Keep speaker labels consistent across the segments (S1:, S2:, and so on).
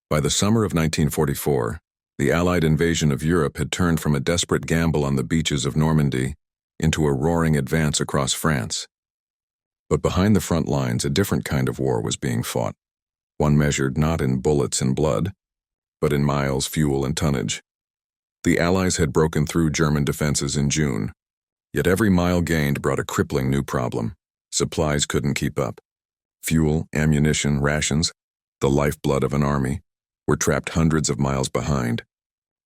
S1: By the summer of 1944, the Allied invasion of Europe had turned from a desperate gamble on the beaches of Normandy into a roaring advance across France. But behind the front lines, a different kind of war was being fought, one measured not in bullets and blood, but in miles, fuel, and tonnage. The Allies had broken through German defenses in June, yet every mile gained brought a crippling new problem. Supplies couldn't keep up. Fuel, ammunition, rations, the lifeblood of an army, were trapped hundreds of miles behind,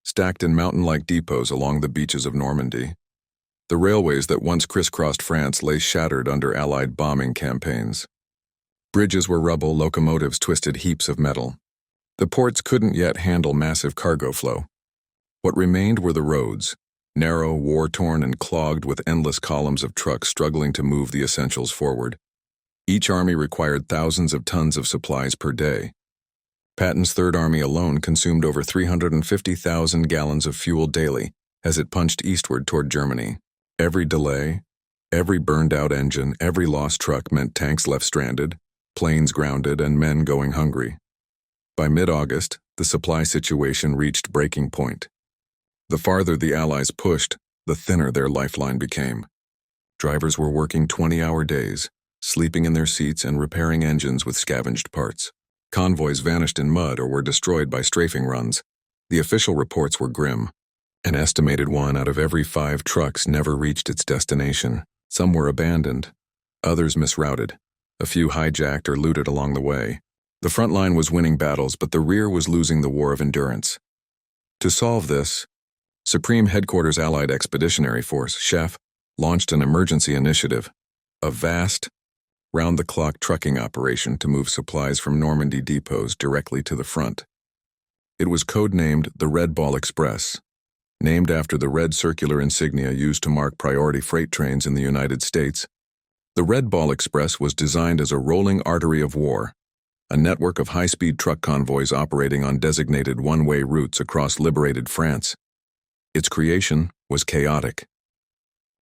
S1: stacked in mountain-like depots along the beaches of Normandy. The railways that once crisscrossed France lay shattered under Allied bombing campaigns. Bridges were rubble, locomotives twisted heaps of metal. The ports couldn't yet handle massive cargo flow. What remained were the roads, narrow, war-torn, and clogged with endless columns of trucks struggling to move the essentials forward. Each army required thousands of tons of supplies per day. Patton's Third Army alone consumed over 350,000 gallons of fuel daily as it punched eastward toward Germany. Every delay, every burned-out engine, every lost truck meant tanks left stranded, planes grounded, and men going hungry. By mid-August, the supply situation reached breaking point. The farther the Allies pushed, the thinner their lifeline became. Drivers were working 20-hour days, sleeping in their seats and repairing engines with scavenged parts. Convoys vanished in mud or were destroyed by strafing runs. The official reports were grim. An estimated 1 out of every 5 trucks never reached its destination. Some were abandoned, others misrouted, a few hijacked or looted along the way. The front line was winning battles, but the rear was losing the war of endurance. To solve this, Supreme Headquarters Allied Expeditionary Force, CHEF, launched an emergency initiative, a vast, round-the-clock trucking operation to move supplies from Normandy depots directly to the front. It was codenamed the Red Ball Express, named after the red circular insignia used to mark priority freight trains in the United States. The Red Ball Express was designed as a rolling artery of war, a network of high-speed truck convoys operating on designated one-way routes across liberated France. Its creation was chaotic.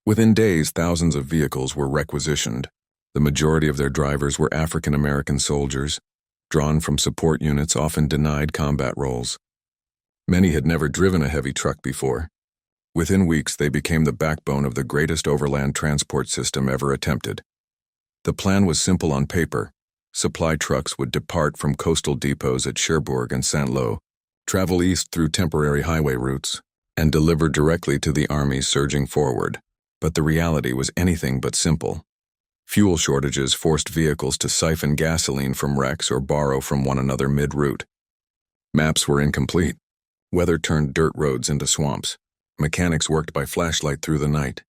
S1: Within days, thousands of vehicles were requisitioned. The majority of their drivers were African-American soldiers, drawn from support units often denied combat roles. Many had never driven a heavy truck before. Within weeks, they became the backbone of the greatest overland transport system ever attempted. The plan was simple on paper. Supply trucks would depart from coastal depots at Cherbourg and Saint-Lô, travel east through temporary highway routes, and deliver directly to the armies surging forward. But the reality was anything but simple. Fuel shortages forced vehicles to siphon gasoline from wrecks or borrow from one another mid-route. Maps were incomplete. Weather turned dirt roads into swamps. Mechanics worked by flashlight through the night.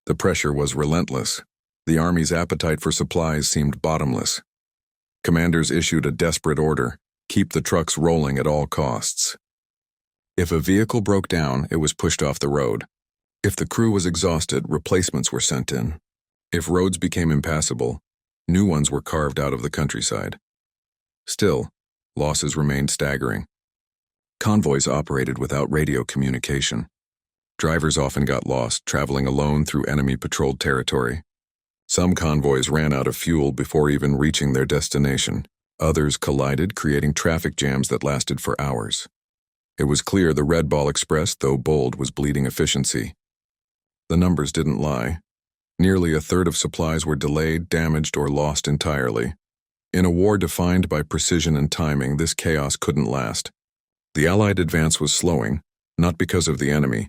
S1: The pressure was relentless. The Army's appetite for supplies seemed bottomless. Commanders issued a desperate order: keep the trucks rolling at all costs. If a vehicle broke down, it was pushed off the road. If the crew was exhausted, replacements were sent in. If roads became impassable, new ones were carved out of the countryside. Still, losses remained staggering. Convoys operated without radio communication. Drivers often got lost, traveling alone through enemy-patrolled territory. Some convoys ran out of fuel before even reaching their destination. Others collided, creating traffic jams that lasted for hours. It was clear the Red Ball Express, though bold, was bleeding efficiency. The numbers didn't lie. Nearly a third of supplies were delayed, damaged, or lost entirely. In a war defined by precision and timing, this chaos couldn't last. The Allied advance was slowing, not because of the enemy,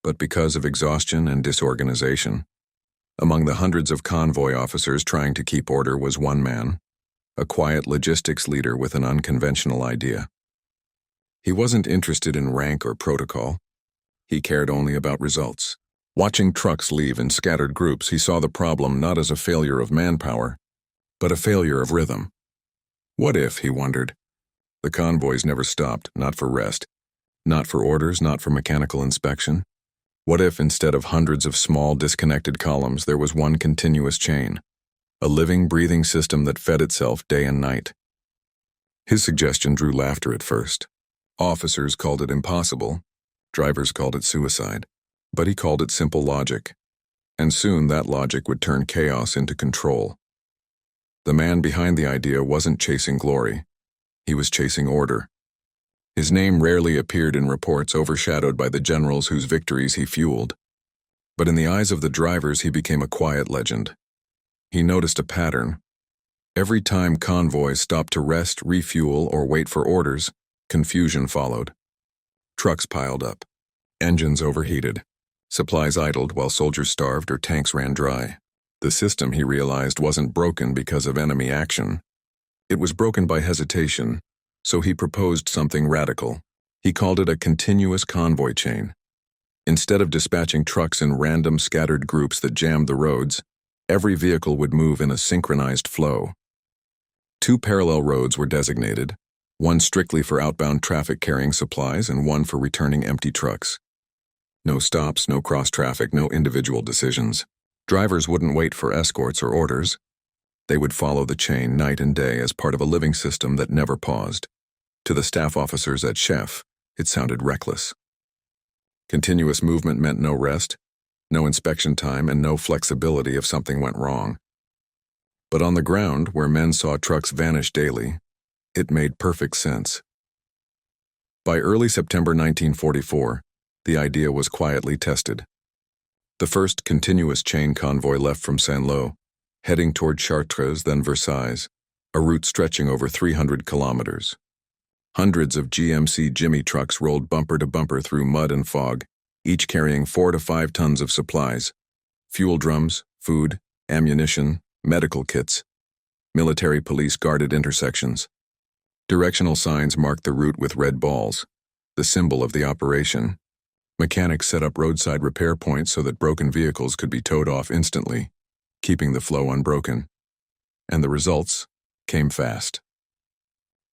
S1: but because of exhaustion and disorganization. Among the hundreds of convoy officers trying to keep order was one man, a quiet logistics leader with an unconventional idea. He wasn't interested in rank or protocol. He cared only about results. Watching trucks leave in scattered groups, he saw the problem not as a failure of manpower, but a failure of rhythm. What if, he wondered, the convoys never stopped, not for rest, not for orders, not for mechanical inspection? What if, instead of hundreds of small, disconnected columns, there was one continuous chain, a living, breathing system that fed itself day and night? His suggestion drew laughter at first. Officers called it impossible, drivers called it suicide. But he called it simple logic, and soon that logic would turn chaos into control. The man behind the idea wasn't chasing glory. He was chasing order. His name rarely appeared in reports, overshadowed by the generals whose victories he fueled. But in the eyes of the drivers, he became a quiet legend. He noticed a pattern. Every time convoys stopped to rest, refuel, or wait for orders, confusion followed. Trucks piled up. Engines overheated. Supplies idled while soldiers starved or tanks ran dry. The system, he realized, wasn't broken because of enemy action. It was broken by hesitation, so he proposed something radical. He called it a continuous convoy chain. Instead of dispatching trucks in random scattered groups that jammed the roads, every vehicle would move in a synchronized flow. 2 parallel roads were designated, one strictly for outbound traffic carrying supplies and one for returning empty trucks. No stops, no cross-traffic, no individual decisions. Drivers wouldn't wait for escorts or orders. They would follow the chain night and day as part of a living system that never paused. To the staff officers at Chef, it sounded reckless. Continuous movement meant no rest, no inspection time, and no flexibility if something went wrong. But on the ground, where men saw trucks vanish daily, it made perfect sense. By early September 1944, the idea was quietly tested. The first continuous chain convoy left from Saint-Lô, heading toward Chartres, then Versailles, a route stretching over 300 kilometers. Hundreds of GMC Jimmy trucks rolled bumper to bumper through mud and fog, each carrying 4 to 5 tons of supplies: fuel drums, food, ammunition, medical kits. Military police guarded intersections. Directional signs marked the route with red balls, the symbol of the operation. Mechanics set up roadside repair points so that broken vehicles could be towed off instantly, keeping the flow unbroken. And the results came fast.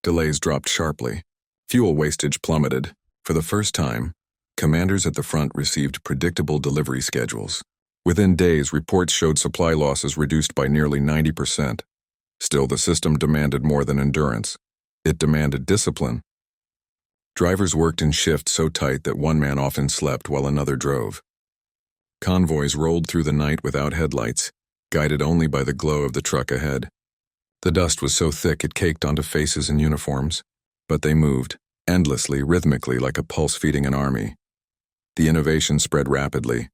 S1: Delays dropped sharply. Fuel wastage plummeted. For the first time, commanders at the front received predictable delivery schedules. Within days, reports showed supply losses reduced by nearly 90%. Still, the system demanded more than endurance. It demanded discipline. Drivers worked in shifts so tight that one man often slept while another drove. Convoys rolled through the night without headlights, guided only by the glow of the truck ahead. The dust was so thick it caked onto faces and uniforms, but they moved, endlessly, rhythmically, like a pulse feeding an army. The innovation spread rapidly.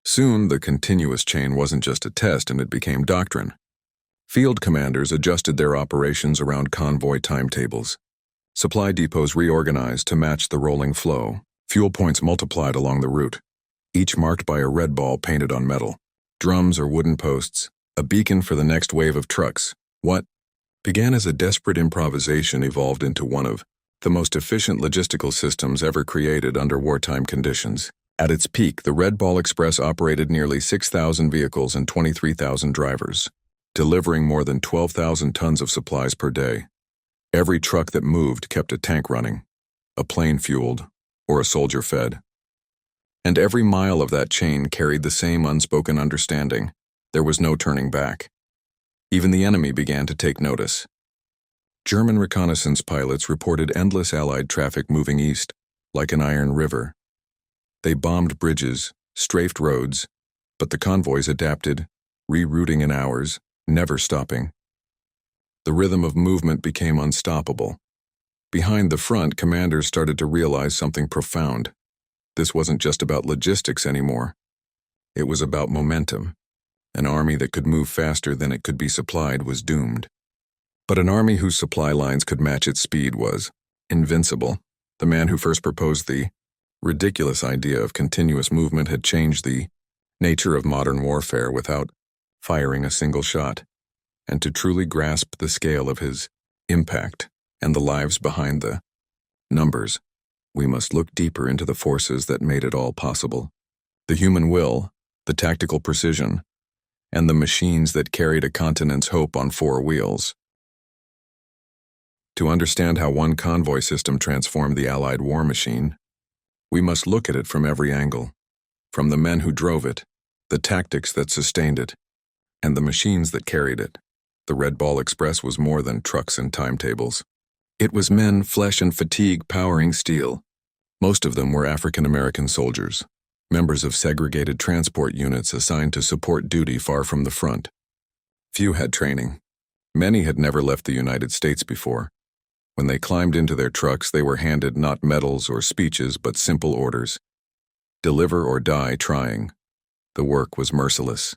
S1: Soon, the continuous chain wasn't just a test, and it became doctrine. Field commanders adjusted their operations around convoy timetables. Supply depots reorganized to match the rolling flow. Fuel points multiplied along the route, each marked by a red ball painted on metal. Drums or wooden posts, a beacon for the next wave of trucks. What began as a desperate improvisation evolved into one of the most efficient logistical systems ever created under wartime conditions. At its peak, the Red Ball Express operated nearly 6,000 vehicles and 23,000 drivers, delivering more than 12,000 tons of supplies per day. Every truck that moved kept a tank running, a plane fueled, or a soldier fed. And every mile of that chain carried the same unspoken understanding: there was no turning back. Even the enemy began to take notice. German reconnaissance pilots reported endless Allied traffic moving east, like an iron river. They bombed bridges, strafed roads, but the convoys adapted, rerouting in hours, never stopping. The rhythm of movement became unstoppable. Behind the front, commanders started to realize something profound. This wasn't just about logistics anymore. It was about momentum. An army that could move faster than it could be supplied was doomed. But an army whose supply lines could match its speed was invincible. The man who first proposed the ridiculous idea of continuous movement had changed the nature of modern warfare without firing a single shot. And to truly grasp the scale of his impact and the lives behind the numbers, we must look deeper into the forces that made it all possible. The human will, the tactical precision, and the machines that carried a continent's hope on 4 wheels. To understand how one convoy system transformed the Allied war machine, we must look at it from every angle, from the men who drove it, the tactics that sustained it, and the machines that carried it. The Red Ball Express was more than trucks and timetables. It was men, flesh and fatigue powering steel. Most of them were African American soldiers, members of segregated transport units assigned to support duty far from the front. Few had training. Many had never left the United States before. When they climbed into their trucks, they were handed not medals or speeches, but simple orders. Deliver or die trying. The work was merciless.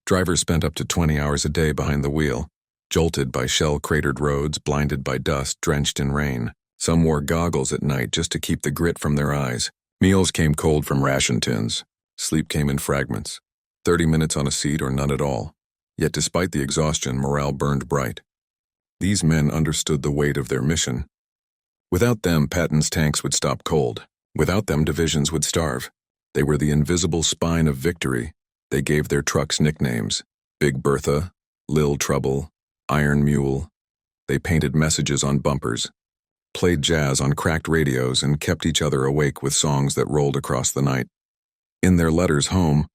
S1: Drivers spent up to 20 hours a day behind the wheel, jolted by shell-cratered roads, blinded by dust, drenched in rain. Some wore goggles at night just to keep the grit from their eyes. Meals came cold from ration tins. Sleep came in fragments. 30 minutes on a seat or none at all. Yet despite the exhaustion, morale burned bright. These men understood the weight of their mission. Without them, Patton's tanks would stop cold. Without them, divisions would starve. They were the invisible spine of victory. They gave their trucks nicknames: Big Bertha, Lil Trouble, Iron Mule. They painted messages on bumpers, played jazz on cracked radios, and kept each other awake with songs that rolled across the night. In their letters home,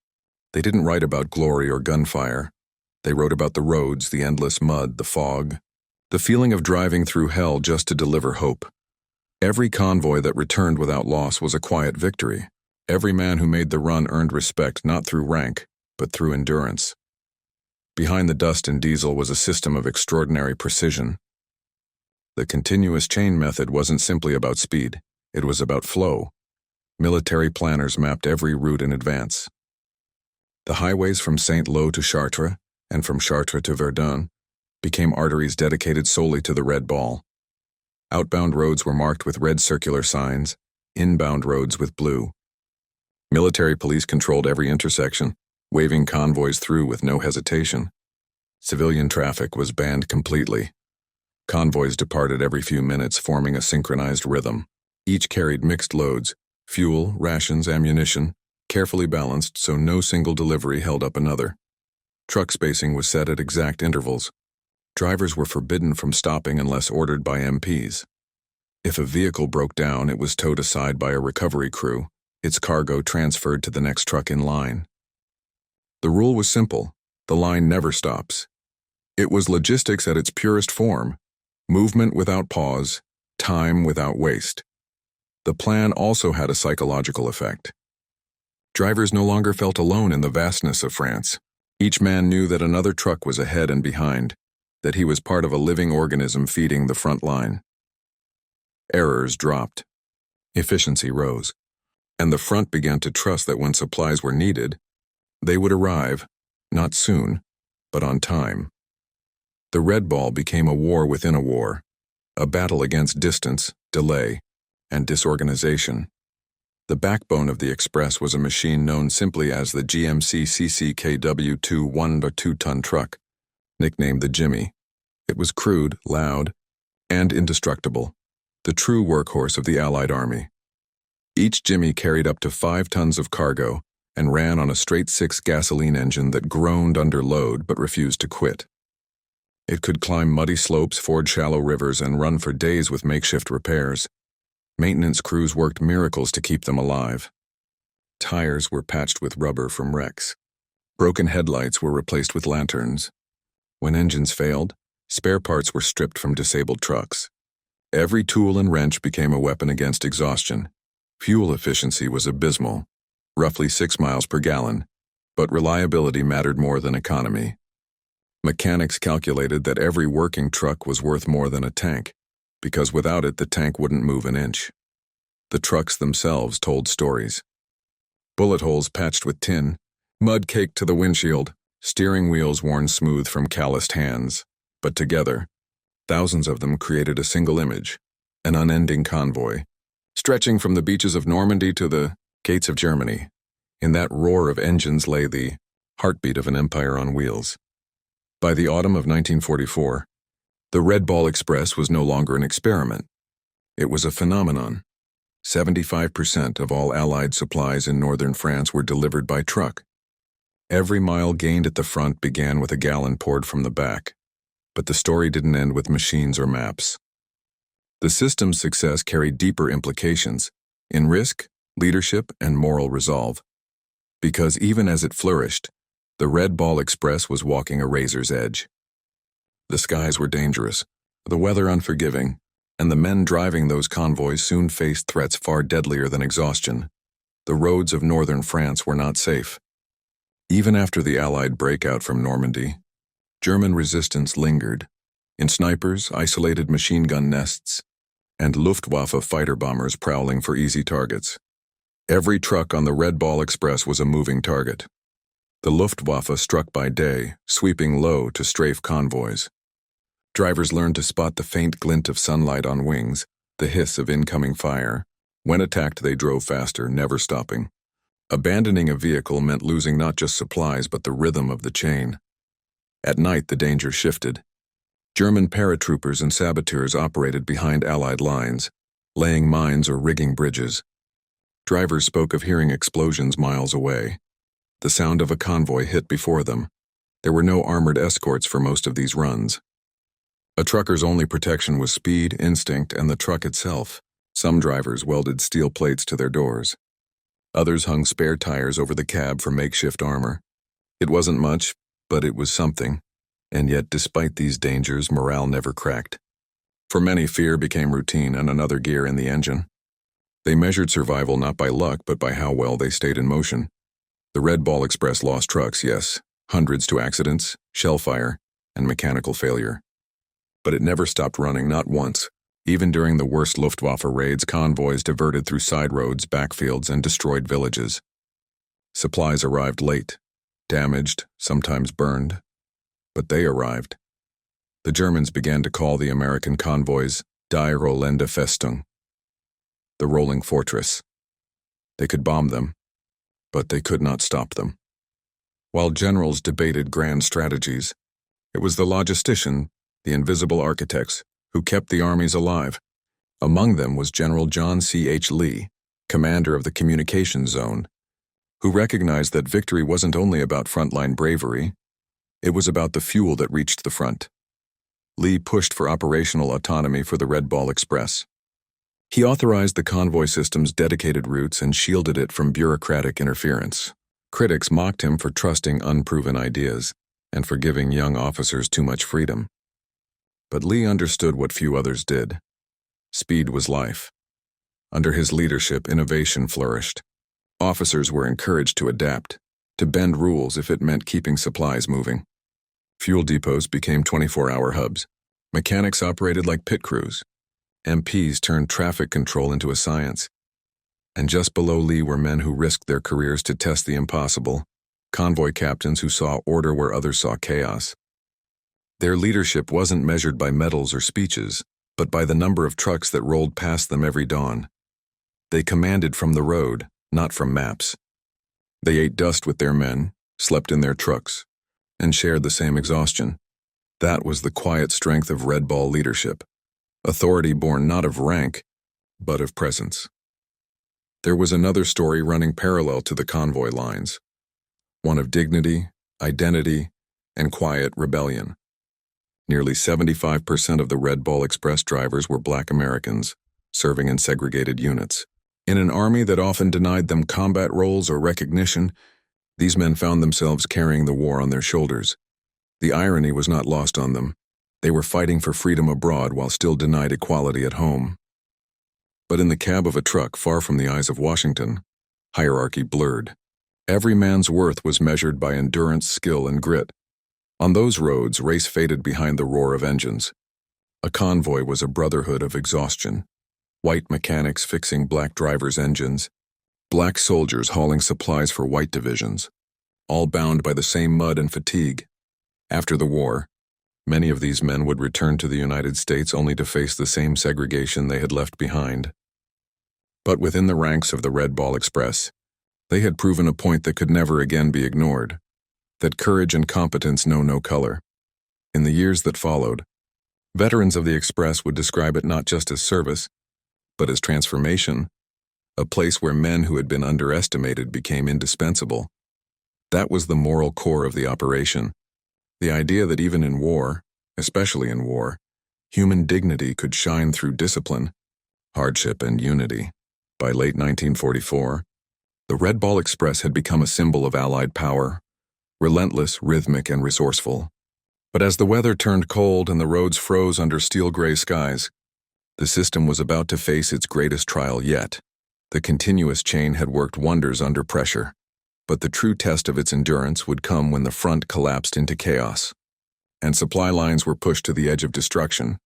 S1: they didn't write about glory or gunfire. They wrote about the roads, the endless mud, the fog, the feeling of driving through hell just to deliver hope. Every convoy that returned without loss was a quiet victory. Every man who made the run earned respect not through rank, but through endurance. Behind the dust and diesel was a system of extraordinary precision. The continuous chain method wasn't simply about speed, it was about flow. Military planners mapped every route in advance. The highways from Saint-Lô to Chartres, and from Chartres to Verdun, became arteries dedicated solely to the Red Ball. Outbound roads were marked with red circular signs, inbound roads with blue. Military police controlled every intersection, waving convoys through with no hesitation. Civilian traffic was banned completely. Convoys departed every few minutes, forming a synchronized rhythm. Each carried mixed loads: fuel, rations, ammunition, carefully balanced so no single delivery held up another. Truck spacing was set at exact intervals. Drivers were forbidden from stopping unless ordered by MPs. If a vehicle broke down, it was towed aside by a recovery crew, its cargo transferred to the next truck in line. The rule was simple: the line never stops. It was logistics at its purest form: movement without pause, time without waste. The plan also had a psychological effect. Drivers no longer felt alone in the vastness of France. Each man knew that another truck was ahead and behind, that he was part of a living organism feeding the front line. Errors dropped. Efficiency rose. And the front began to trust that when supplies were needed, they would arrive, not soon, but on time. The Red Ball became a war within a war, a battle against distance, delay, and disorganization. The backbone of the Express was a machine known simply as the GMC CCKW2 1-2-ton truck, nicknamed the Jimmy. It was crude, loud, and indestructible, the true workhorse of the Allied Army. Each Jimmy carried up to 5 tons of cargo and ran on a straight-six gasoline engine that groaned under load but refused to quit. It could climb muddy slopes, ford shallow rivers, and run for days with makeshift repairs. Maintenance crews worked miracles to keep them alive. Tires were patched with rubber from wrecks. Broken headlights were replaced with lanterns. When engines failed, spare parts were stripped from disabled trucks. Every tool and wrench became a weapon against exhaustion. Fuel efficiency was abysmal, roughly 6 miles per gallon, but reliability mattered more than economy. Mechanics calculated that every working truck was worth more than a tank, because without it the tank wouldn't move an inch. The trucks themselves told stories. Bullet holes patched with tin, mud caked to the windshield, steering wheels worn smooth from calloused hands, but together, thousands of them created a single image, an unending convoy, stretching from the beaches of Normandy to the gates of Germany. In that roar of engines lay the heartbeat of an empire on wheels. By the autumn of 1944, the Red Ball Express was no longer an experiment. It was a phenomenon. 75% of all Allied supplies in northern France were delivered by truck. Every mile gained at the front began with a gallon poured from the back. But the story didn't end with machines or maps. The system's success carried deeper implications in risk, leadership, and moral resolve. Because even as it flourished, the Red Ball Express was walking a razor's edge. The skies were dangerous, the weather unforgiving, and the men driving those convoys soon faced threats far deadlier than exhaustion. The roads of northern France were not safe. Even after the Allied breakout from Normandy, German resistance lingered. in snipers, isolated machine gun nests, and Luftwaffe fighter bombers prowling for easy targets. Every truck on the Red Ball Express was a moving target. The Luftwaffe struck by day, sweeping low to strafe convoys. Drivers learned to spot the faint glint of sunlight on wings, the hiss of incoming fire. When attacked, they drove faster, never stopping. Abandoning a vehicle meant losing not just supplies but the rhythm of the chain. At night, the danger shifted. German paratroopers and saboteurs operated behind Allied lines, laying mines or rigging bridges. Drivers spoke of hearing explosions miles away. The sound of a convoy hit before them. There were no armored escorts for most of these runs. A trucker's only protection was speed, instinct, and the truck itself. Some drivers welded steel plates to their doors. Others hung spare tires over the cab for makeshift armor. It wasn't much, but it was something. And yet, despite these dangers, morale never cracked. For many, fear became routine and another gear in the engine. They measured survival not by luck, but by how well they stayed in motion. The Red Ball Express lost trucks, yes, hundreds to accidents, shell fire, and mechanical failure. But it never stopped running, not once. Even during the worst Luftwaffe raids, convoys diverted through side roads, backfields, and destroyed villages. Supplies arrived late, damaged, sometimes burned. But they arrived. The Germans began to call the American convoys Die Rollende Festung, the rolling fortress. They could bomb them, but they could not stop them. While generals debated grand strategies, it was the logistician, the invisible architects, who kept the armies alive. Among them was General John C. H. Lee, commander of the communications zone, who recognized that victory wasn't only about frontline bravery, it was about the fuel that reached the front. Lee pushed for operational autonomy for the Red Ball Express. He authorized the convoy system's dedicated routes and shielded it from bureaucratic interference. Critics mocked him for trusting unproven ideas and for giving young officers too much freedom. But Lee understood what few others did. Speed was life. Under his leadership, innovation flourished. Officers were encouraged to adapt, to bend rules if it meant keeping supplies moving. Fuel depots became 24-hour hubs. Mechanics operated like pit crews. MPs turned traffic control into a science. And just below Lee were men who risked their careers to test the impossible, convoy captains who saw order where others saw chaos. Their leadership wasn't measured by medals or speeches, but by the number of trucks that rolled past them every dawn. They commanded from the road, not from maps. They ate dust with their men, slept in their trucks, and shared the same exhaustion. That was the quiet strength of Red Ball leadership. Authority born not of rank, but of presence. There was another story running parallel to the convoy lines, one of dignity, identity, and quiet rebellion. Nearly 75% of the Red Ball Express drivers were Black Americans, serving in segregated units. In an army that often denied them combat roles or recognition, these men found themselves carrying the war on their shoulders. The irony was not lost on them. They were fighting for freedom abroad while still denied equality at home. But in the cab of a truck far from the eyes of Washington, hierarchy blurred. Every man's worth was measured by endurance, skill, and grit. On those roads, race faded behind the roar of engines. A convoy was a brotherhood of exhaustion. White mechanics fixing black drivers' engines, black soldiers hauling supplies for white divisions, all bound by the same mud and fatigue. After the war, many of these men would return to the United States only to face the same segregation they had left behind. But within the ranks of the Red Ball Express, they had proven a point that could never again be ignored, that courage and competence know no color. In the years that followed, veterans of the Express would describe it not just as service, but as transformation, a place where men who had been underestimated became indispensable. That was the moral core of the operation. The idea that even in war, especially in war, human dignity could shine through discipline, hardship, and unity. By late 1944, the Red Ball Express had become a symbol of Allied power, relentless, rhythmic, and resourceful. But as the weather turned cold and the roads froze under steel-gray skies, the system was about to face its greatest trial yet. The continuous chain had worked wonders under pressure, but the true test of its endurance would come when the front collapsed into chaos. and supply lines were pushed to the edge of destruction.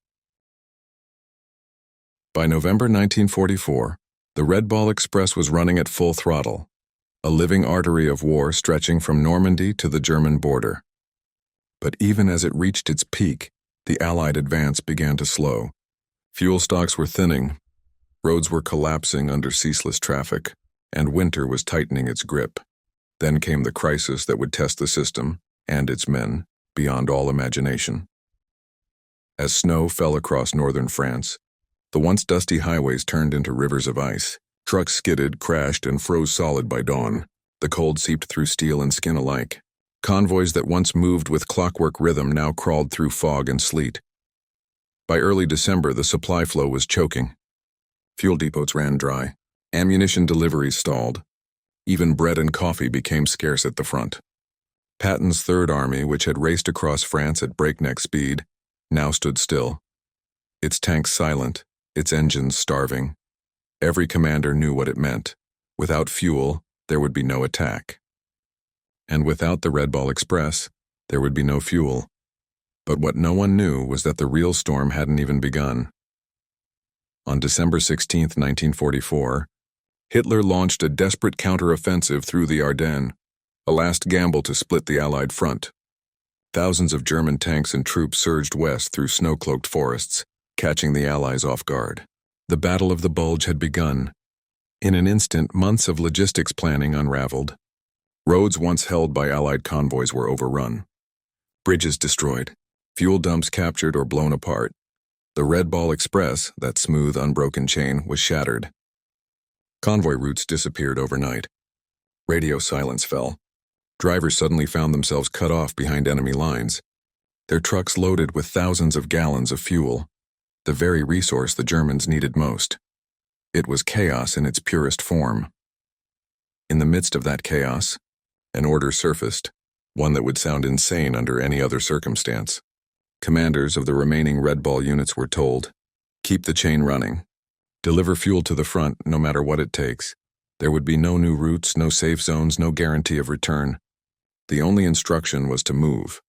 S1: By November 1944, the Red Ball Express was running at full throttle, a living artery of war stretching from Normandy to the German border. But even as it reached its peak, the Allied advance began to slow. Fuel stocks were thinning, roads were collapsing under ceaseless traffic, and winter was tightening its grip. Then came the crisis that would test the system and its men beyond all imagination. As snow fell across northern France, the once dusty highways turned into rivers of ice. Trucks skidded, crashed, and froze solid by dawn. The cold seeped through steel and skin alike. Convoys that once moved with clockwork rhythm now crawled through fog and sleet. By early December, the supply flow was choking. Fuel depots ran dry. Ammunition deliveries stalled. Even bread and coffee became scarce at the front. Patton's Third Army, which had raced across France at breakneck speed, now stood still. Its tanks silent, its engines starving. Every commander knew what it meant. Without fuel, there would be no attack. And without the Red Ball Express, there would be no fuel. But what no one knew was that the real storm hadn't even begun. On December 16, 1944, Hitler launched a desperate counter-offensive through the Ardennes, a last gamble to split the Allied front. Thousands of German tanks and troops surged west through snow-cloaked forests, catching the Allies off guard. The Battle of the Bulge had begun. In an instant, months of logistics planning unraveled. Roads once held by Allied convoys were overrun. Bridges destroyed. Fuel dumps captured or blown apart. The Red Ball Express, that smooth, unbroken chain, was shattered. Convoy routes disappeared overnight. Radio silence fell. Drivers suddenly found themselves cut off behind enemy lines. Their trucks loaded with thousands of gallons of fuel, the very resource the Germans needed most. It was chaos in its purest form. In the midst of that chaos, an order surfaced, one that would sound insane under any other circumstance. Commanders of the remaining Red Ball units were told, "Keep the chain running. Deliver fuel to the front, no matter what it takes. There would be no new routes, no safe zones, no guarantee of return." The only instruction was to move.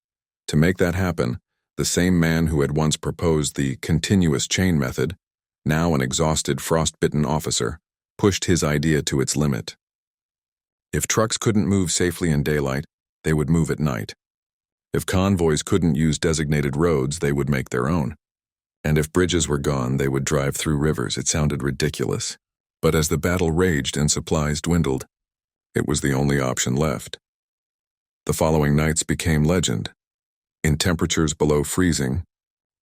S1: To make that happen, the same man who had once proposed the continuous chain method, now an exhausted, frost-bitten officer, pushed his idea to its limit. If trucks couldn't move safely in daylight, they would move at night. If convoys couldn't use designated roads, they would make their own. And if bridges were gone, they would drive through rivers. It sounded ridiculous. But as the battle raged and supplies dwindled, it was the only option left. The following nights became legend. In temperatures below freezing,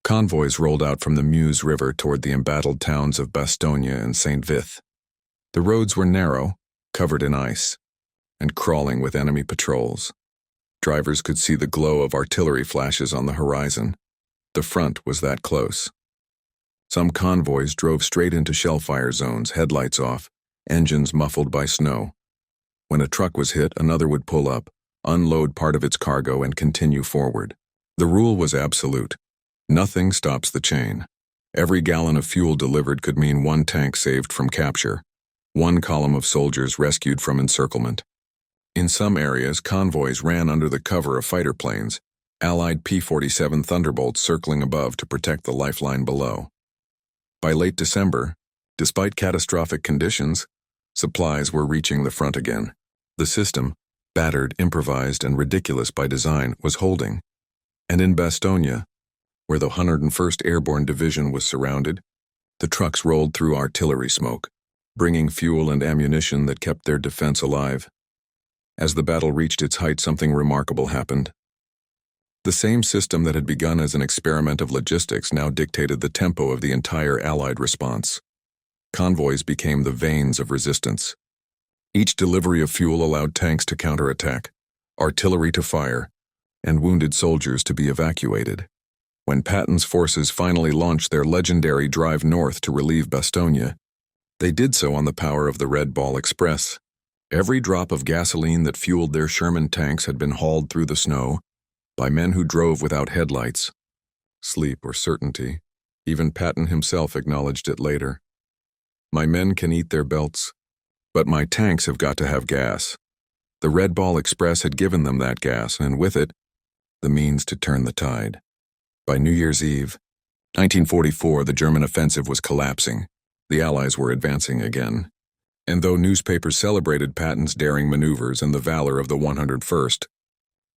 S1: convoys rolled out from the Meuse River toward the embattled towns of Bastogne and Saint-Vith. The roads were narrow, covered in ice, and crawling with enemy patrols. Drivers could see the glow of artillery flashes on the horizon. The front was that close. Some convoys drove straight into shellfire zones, headlights off, engines muffled by snow. When a truck was hit, another would pull up, unload part of its cargo, and continue forward. The rule was absolute. Nothing stops the chain. Every gallon of fuel delivered could mean one tank saved from capture, one column of soldiers rescued from encirclement. In some areas, convoys ran under the cover of fighter planes, Allied P-47 Thunderbolts circling above to protect the lifeline below. By late December, despite catastrophic conditions, supplies were reaching the front again. The system, battered, improvised, and ridiculous by design, was holding. And in Bastogne, where the 101st Airborne Division was surrounded, the trucks rolled through artillery smoke, bringing fuel and ammunition that kept their defense alive. As the battle reached its height, something remarkable happened. The same system that had begun as an experiment of logistics now dictated the tempo of the entire Allied response. Convoys became the veins of resistance. Each delivery of fuel allowed tanks to counterattack, artillery to fire, and wounded soldiers to be evacuated. When Patton's forces finally launched their legendary drive north to relieve Bastogne, they did so on the power of the Red Ball Express. Every drop of gasoline that fueled their Sherman tanks had been hauled through the snow by men who drove without headlights. Sleep or certainty. Even Patton himself acknowledged it later. "My men can eat their belts, but my tanks have got to have gas." The Red Ball Express had given them that gas, and with it, the means to turn the tide. By New Year's Eve, 1944, the German offensive was collapsing. The Allies were advancing again. And though newspapers celebrated Patton's daring maneuvers and the valor of the 101st,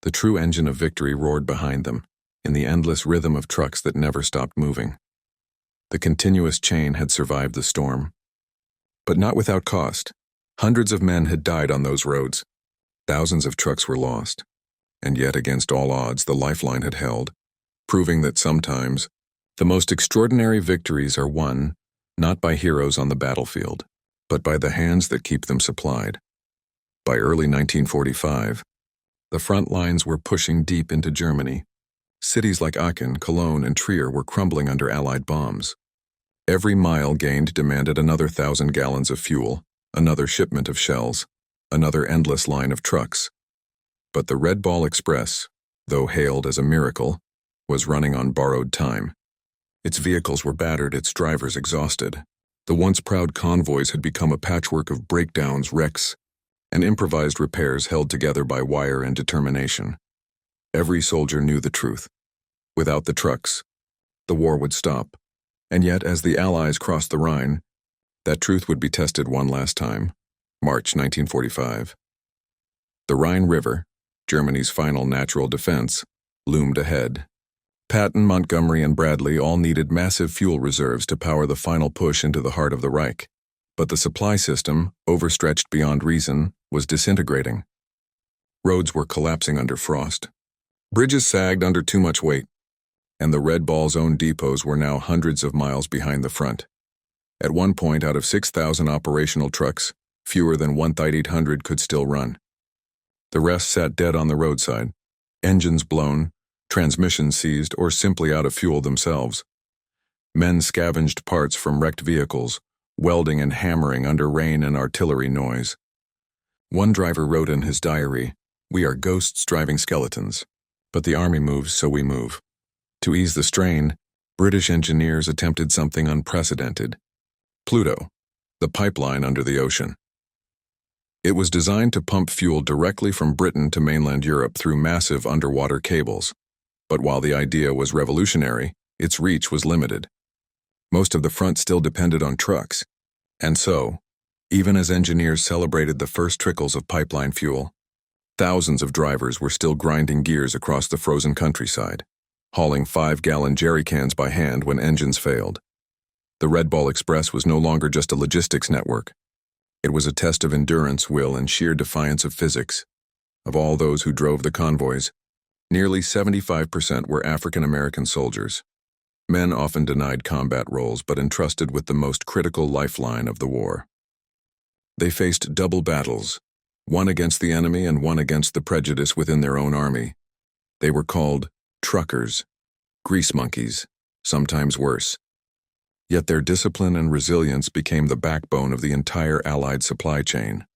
S1: the true engine of victory roared behind them, in the endless rhythm of trucks that never stopped moving. The continuous chain had survived the storm. But not without cost. Hundreds of men had died on those roads. Thousands of trucks were lost. And yet, against all odds, the lifeline had held, proving that sometimes the most extraordinary victories are won not by heroes on the battlefield, but by the hands that keep them supplied. By early 1945, the front lines were pushing deep into Germany. Cities like Aachen, Cologne, and Trier were crumbling under Allied bombs. Every mile gained demanded another 1,000 gallons of fuel, another shipment of shells, another endless line of trucks. But the Red Ball Express, though hailed as a miracle, was running on borrowed time. Its vehicles were battered, its drivers exhausted. The once proud convoys had become a patchwork of breakdowns, wrecks, and improvised repairs held together by wire and determination. Every soldier knew the truth. Without the trucks, the war would stop. And yet, as the Allies crossed the Rhine, that truth would be tested one last time. March 1945. The Rhine River, Germany's final natural defense, loomed ahead. Patton, Montgomery, and Bradley all needed massive fuel reserves to power the final push into the heart of the Reich. But the supply system, overstretched beyond reason, was disintegrating. Roads were collapsing under frost. Bridges sagged under too much weight. And the Red Ball's own depots were now hundreds of miles behind the front. At one point, out of 6,000 operational trucks, fewer than 1,800 could still run. The rest sat dead on the roadside, engines blown, transmissions seized, or simply out of fuel themselves. Men scavenged parts from wrecked vehicles, welding and hammering under rain and artillery noise. One driver wrote in his diary, "We are ghosts driving skeletons, but the army moves, so we move." To ease the strain, British engineers attempted something unprecedented. Pluto, the pipeline under the ocean. It was designed to pump fuel directly from Britain to mainland Europe through massive underwater cables. But while the idea was revolutionary, its reach was limited. Most of the front still depended on trucks. And so, even as engineers celebrated the first trickles of pipeline fuel, thousands of drivers were still grinding gears across the frozen countryside, hauling 5-gallon jerry cans by hand when engines failed. The Red Ball Express was no longer just a logistics network. It was a test of endurance, will, and sheer defiance of physics. Of all those who drove the convoys, nearly 75% were African American soldiers. Men often denied combat roles but entrusted with the most critical lifeline of the war. They faced double battles, one against the enemy and one against the prejudice within their own army. They were called truckers, grease monkeys, sometimes worse. Yet their discipline and resilience became the backbone of the entire Allied supply chain.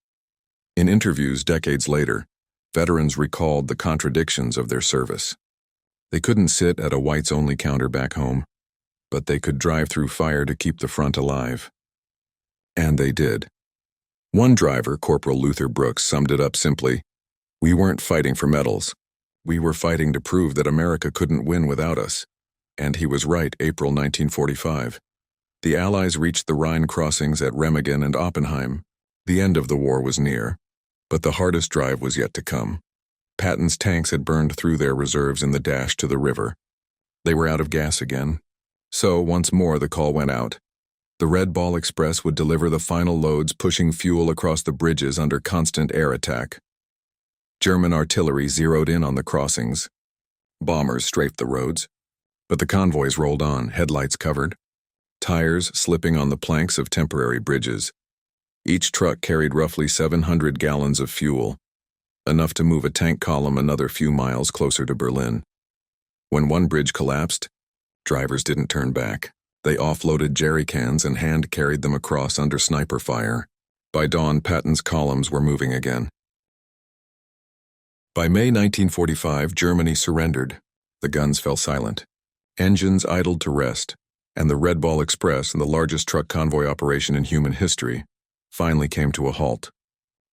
S1: In interviews decades later, veterans recalled the contradictions of their service. They couldn't sit at a whites-only counter back home, but they could drive through fire to keep the front alive. And they did. One driver, Corporal Luther Brooks, summed it up simply, "We weren't fighting for medals. We were fighting to prove that America couldn't win without us." And he was right. April 1945. The Allies reached the Rhine crossings at Remagen and Oppenheim. The end of the war was near, but the hardest drive was yet to come. Patton's tanks had burned through their reserves in the dash to the river. They were out of gas again. So, once more, the call went out. The Red Ball Express would deliver the final loads, pushing fuel across the bridges under constant air attack. German artillery zeroed in on the crossings. Bombers strafed the roads. But the convoys rolled on, headlights covered, tires slipping on the planks of temporary bridges. Each truck carried roughly 700 gallons of fuel, enough to move a tank column another few miles closer to Berlin. When one bridge collapsed, drivers didn't turn back. They offloaded jerry cans and hand-carried them across under sniper fire. By dawn, Patton's columns were moving again. By May 1945, Germany surrendered. The guns fell silent. Engines idled to rest, and the Red Ball Express, the largest truck convoy operation in human history, finally came to a halt.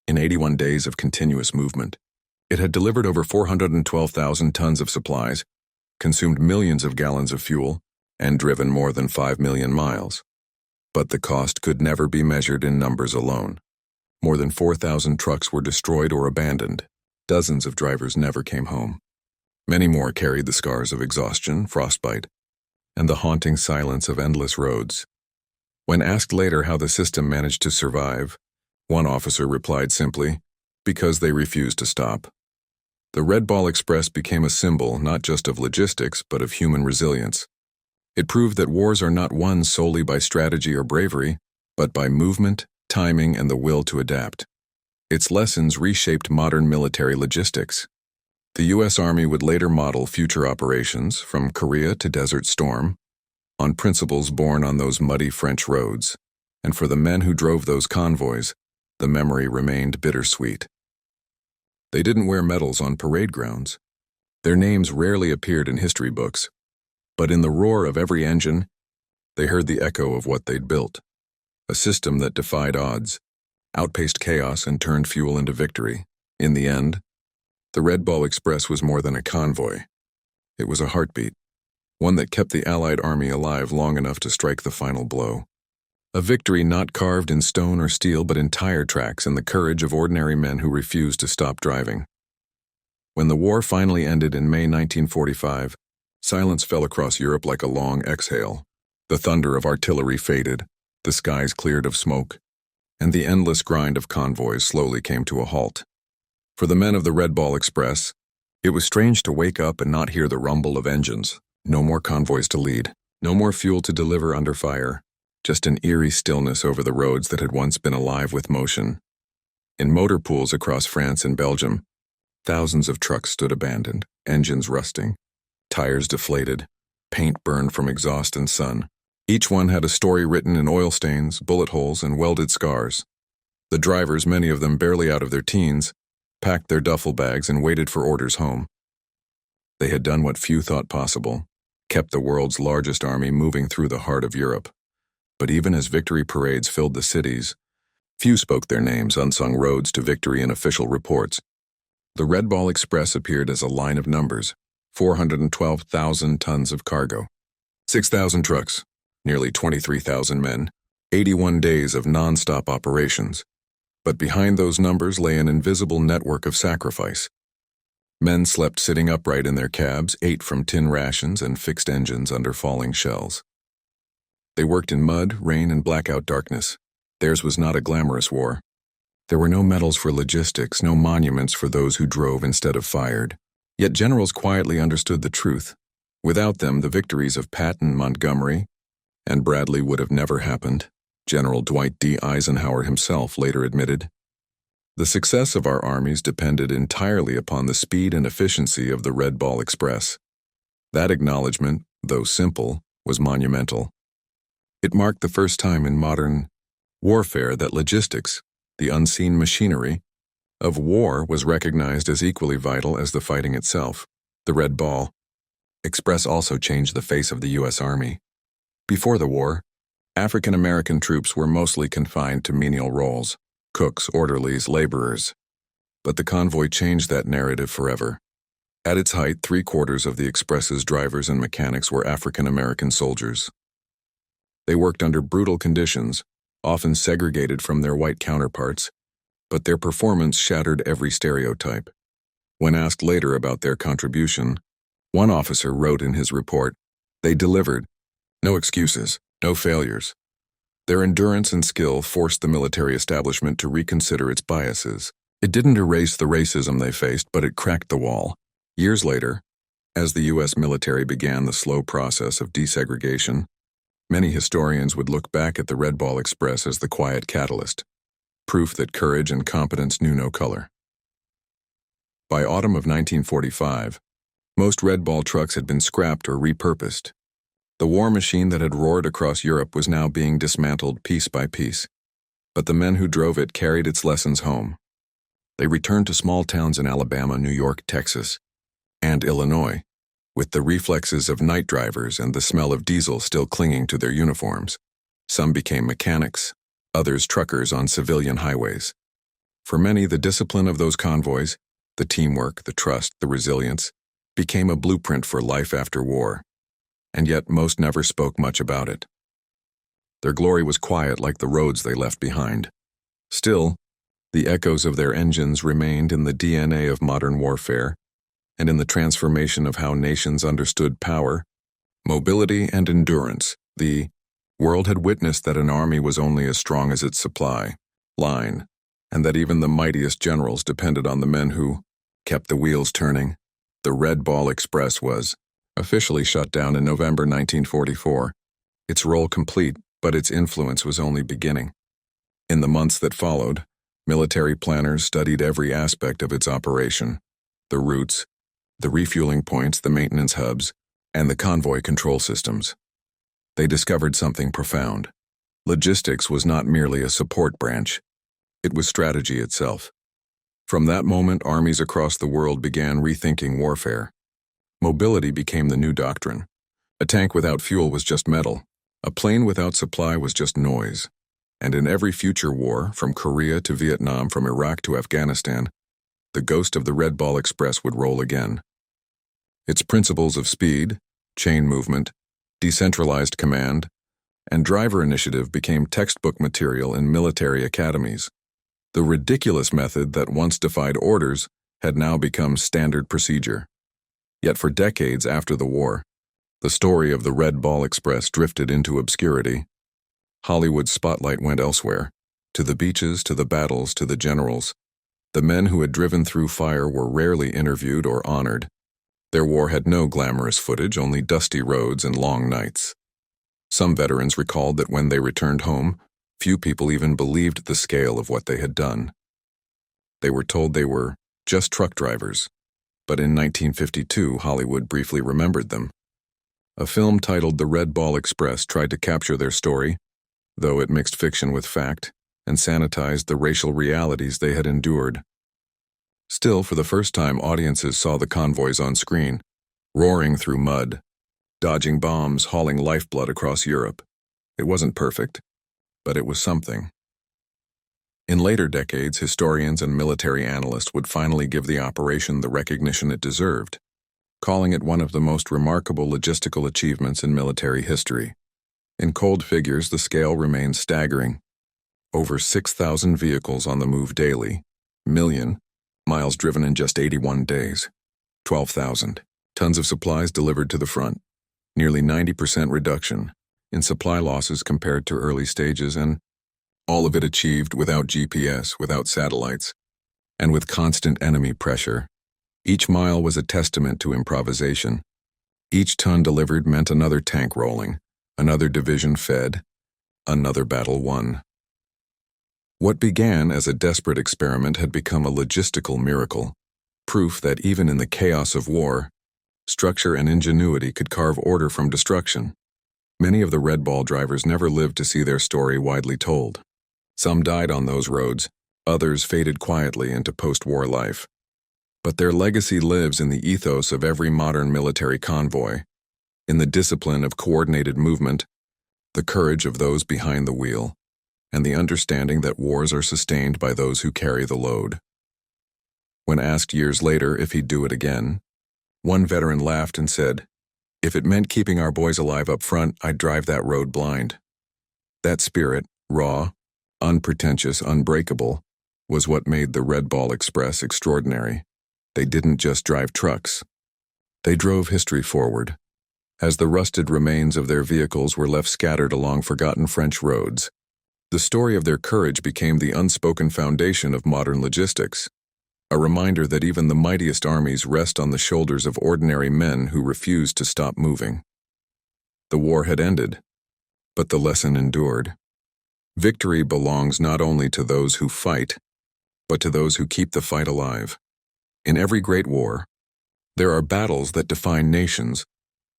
S1: In 81 days of continuous movement, It had delivered over 412,000 tons of supplies, consumed millions of gallons of fuel, and driven more than 5 million miles. But the cost could never be measured in numbers alone. More than 4,000 trucks were destroyed or abandoned. Dozens of drivers never came home. Many more carried the scars of exhaustion, frostbite, and the haunting silence of endless roads. When asked later how the system managed to survive, one officer replied simply, "Because they refused to stop." The Red Ball Express became a symbol not just of logistics but of human resilience. It proved that wars are not won solely by strategy or bravery, but by movement, timing, and the will to adapt. Its lessons reshaped modern military logistics. The U.S. Army would later model future operations, from Korea to Desert Storm, on principles born on those muddy French roads, and for the men who drove those convoys, the memory remained bittersweet. They didn't wear medals on parade grounds. Their names rarely appeared in history books, but in the roar of every engine, they heard the echo of what they'd built. A system that defied odds, outpaced chaos, and turned fuel into victory. In the end, the Red Ball Express was more than a convoy. It was a heartbeat, one that kept the Allied Army alive long enough to strike the final blow. A victory not carved in stone or steel but in tire tracks and the courage of ordinary men who refused to stop driving. When the war finally ended in May 1945, silence fell across Europe like a long exhale. The thunder of artillery faded, the skies cleared of smoke, and the endless grind of convoys slowly came to a halt. For the men of the Red Ball Express, it was strange to wake up and not hear the rumble of engines. No more convoys to lead, no more fuel to deliver under fire, just an eerie stillness over the roads that had once been alive with motion. In motor pools across France and Belgium, thousands of trucks stood abandoned, engines rusting, tires deflated, paint burned from exhaust and sun. Each one had a story written in oil stains, bullet holes, and welded scars. The drivers, many of them barely out of their teens, packed their duffel bags and waited for orders home. They had done what few thought possible, kept the world's largest army moving through the heart of Europe. But even as victory parades filled the cities, few spoke their names, unsung roads to victory in official reports. The Red Ball Express appeared as a line of numbers: 412,000 tons of cargo, 6,000 trucks, nearly 23,000 men, 81 days of non-stop operations. But behind those numbers lay an invisible network of sacrifice. Men slept sitting upright in their cabs, ate from tin rations, and fixed engines under falling shells. They worked in mud, rain, and blackout darkness. Theirs was not a glamorous war. There were no medals for logistics, no monuments for those who drove instead of fired. Yet generals quietly understood the truth. Without them, the victories of Patton, Montgomery, and Bradley would have never happened. General Dwight D. Eisenhower himself later admitted, "The success of our armies depended entirely upon the speed and efficiency of the Red Ball Express." That acknowledgement, though simple, was monumental. It marked the first time in modern warfare that logistics, the unseen machinery of war, was recognized as equally vital as the fighting itself. The Red Ball Express also changed the face of the U.S. Army. Before the war, African American troops were mostly confined to menial roles: cooks, orderlies, laborers. But the convoy changed that narrative forever. At its height, 3/4 of the Express's drivers and mechanics were African American soldiers. They worked under brutal conditions, often segregated from their white counterparts, but their performance shattered every stereotype. When asked later about their contribution, one officer wrote in his report, "They delivered. No excuses, no failures." Their endurance and skill forced the military establishment to reconsider its biases. It didn't erase the racism they faced, but it cracked the wall. Years later, as the U.S. military began the slow process of desegregation, many historians would look back at the Red Ball Express as the quiet catalyst, proof that courage and competence knew no color. By autumn of 1945, most Red Ball trucks had been scrapped or repurposed. The war machine that had roared across Europe was now being dismantled piece by piece, but the men who drove it carried its lessons home. They returned to small towns in Alabama, New York, Texas, and Illinois, with the reflexes of night drivers and the smell of diesel still clinging to their uniforms. Some became mechanics, others truckers on civilian highways. For many, the discipline of those convoys, The teamwork, the trust, the resilience became a blueprint for life after war, and yet most never spoke much about it. Their glory was quiet like the roads they left behind. Still, the echoes of their engines remained in the DNA of modern warfare and in the transformation of how nations understood power, mobility, and endurance. The world had witnessed that an army was only as strong as its supply line, and that even the mightiest generals depended on the men who kept the wheels turning. The Red Ball Express was officially shut down in November 1944, its role complete, but its influence was only beginning. In the months that followed, military planners studied every aspect of its operation: the routes, the refueling points, the maintenance hubs, and the convoy control systems. They discovered something profound. Logistics was not merely a support branch. It was strategy itself. From that moment, armies across the world began rethinking warfare. Mobility became the new doctrine. A tank without fuel was just metal. A plane without supply was just noise. And in every future war, from Korea to Vietnam, from Iraq to Afghanistan, the ghost of the Red Ball Express would roll again. Its principles of speed, chain movement, decentralized command, and driver initiative became textbook material in military academies. The ridiculous method that once defied orders had now become standard procedure. Yet for decades after the war, the story of the Red Ball Express drifted into obscurity. Hollywood's spotlight went elsewhere, to the beaches, to the battles, to the generals. The men who had driven through fire were rarely interviewed or honored. Their war had no glamorous footage, only dusty roads and long nights. Some veterans recalled that when they returned home, few people even believed the scale of what they had done. They were told they were just truck drivers, but in 1952, Hollywood briefly remembered them. A film titled The Red Ball Express tried to capture their story, though it mixed fiction with fact and sanitized the racial realities they had endured. Still, for the first time, audiences saw the convoys on screen, roaring through mud, dodging bombs, hauling lifeblood across Europe. It wasn't perfect, but it was something. In later decades, historians and military analysts would finally give the operation the recognition it deserved, calling it one of the most remarkable logistical achievements in military history. In cold figures, the scale remains staggering. Over 6,000 vehicles on the move daily, million miles driven in just 81 days, 12,000 tons of supplies delivered to the front, nearly 90% reduction in supply losses compared to early stages, and all of it achieved without GPS, without satellites, and with constant enemy pressure. Each mile was a testament to improvisation. Each ton delivered meant another tank rolling, another division fed, another battle won. What began as a desperate experiment had become a logistical miracle, proof that even in the chaos of war, structure and ingenuity could carve order from destruction. Many of the Red Ball drivers never lived to see their story widely told. Some died on those roads, others faded quietly into post-war life. But their legacy lives in the ethos of every modern military convoy, in the discipline of coordinated movement, the courage of those behind the wheel, and the understanding that wars are sustained by those who carry the load. When asked years later if he'd do it again, one veteran laughed and said, "If it meant keeping our boys alive up front, I'd drive that road blind." That spirit, raw, unpretentious, unbreakable, was what made the Red Ball Express extraordinary. They didn't just drive trucks. They drove history forward. As the rusted remains of their vehicles were left scattered along forgotten French roads, the story of their courage became the unspoken foundation of modern logistics, a reminder that even the mightiest armies rest on the shoulders of ordinary men who refused to stop moving. The war had ended, but the lesson endured. Victory belongs not only to those who fight, but to those who keep the fight alive. In every great war, there are battles that define nations,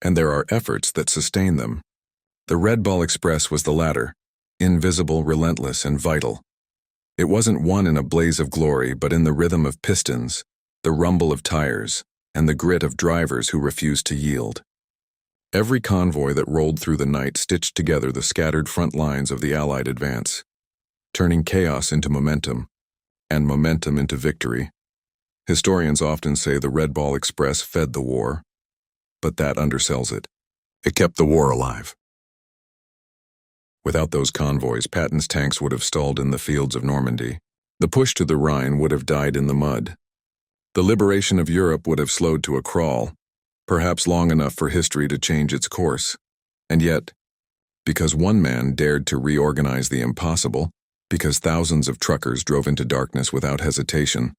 S1: and there are efforts that sustain them. The Red Ball Express was the latter, invisible, relentless, and vital. It wasn't won in a blaze of glory, but in the rhythm of pistons, the rumble of tires, and the grit of drivers who refused to yield. Every convoy that rolled through the night stitched together the scattered front lines of the Allied advance, turning chaos into momentum, and momentum into victory. Historians often say the Red Ball Express fed the war, but that undersells it. It kept the war alive. Without those convoys, Patton's tanks would have stalled in the fields of Normandy. The push to the Rhine would have died in the mud. The liberation of Europe would have slowed to a crawl, perhaps long enough for history to change its course. And yet, because one man dared to reorganize the impossible, because thousands of truckers drove into darkness without hesitation,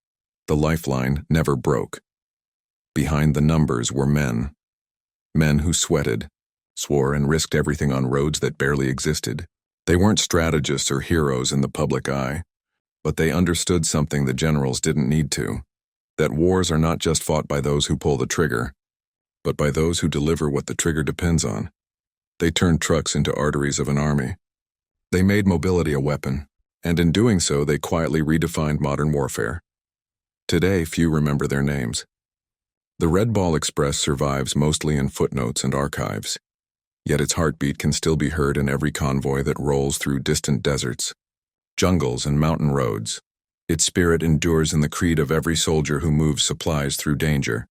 S1: the lifeline never broke. Behind the numbers were men. Men who sweated, swore, and risked everything on roads that barely existed. They weren't strategists or heroes in the public eye, but they understood something the generals didn't need to, that wars are not just fought by those who pull the trigger, but by those who deliver what the trigger depends on. They turned trucks into arteries of an army. They made mobility a weapon, and in doing so they quietly redefined modern warfare. Today, few remember their names. The Red Ball Express survives mostly in footnotes and archives, yet its heartbeat can still be heard in every convoy that rolls through distant deserts, jungles, and mountain roads. Its spirit endures in the creed of every soldier who moves supplies through danger.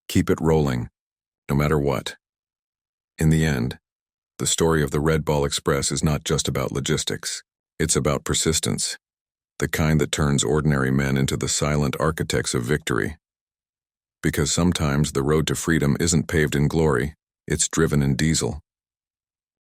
S1: Keep it rolling, no matter what. In the end, the story of the Red Ball Express is not just about logistics. It's about persistence, the kind that turns ordinary men into the silent architects of victory. Because sometimes the road to freedom isn't paved in glory, it's driven in diesel.